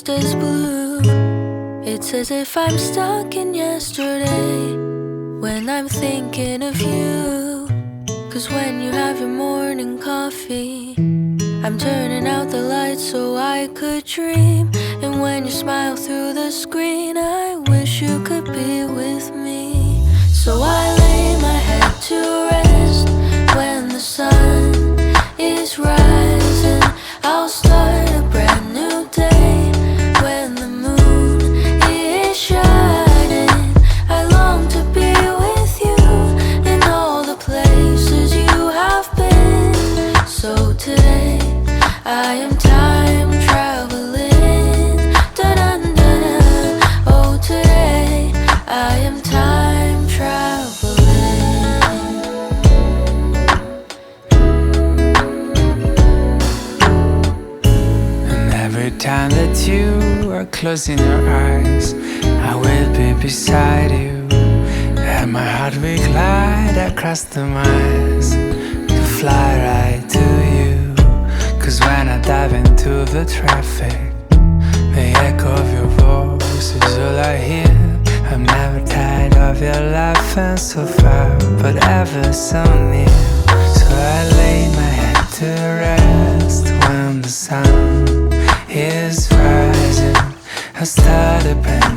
just as blue. It's as if I'm stuck in yesterday when I'm thinking of you. 'Cause when you have your morning coffee, I'm turning out the lights so I could dream. And when you smile through the screen, I wish you could be with me. So I lay my head to rest when the sun is rising. I'll start a brand new day when the moon is shining. I long to be with you in all the places you have been. So today I am time traveling. Da-da-da-da. Oh, today I am time traveling. And every time that you are closing your eyes, I will be beside you. And my heart will glide across the miles to fly right to you. 'Cause when I dive into the traffic, the echo of your voice is all I hear. I'm never tired of your laughing so far, but ever so near. So I lay my head to rest when the sun is rising. I start a brand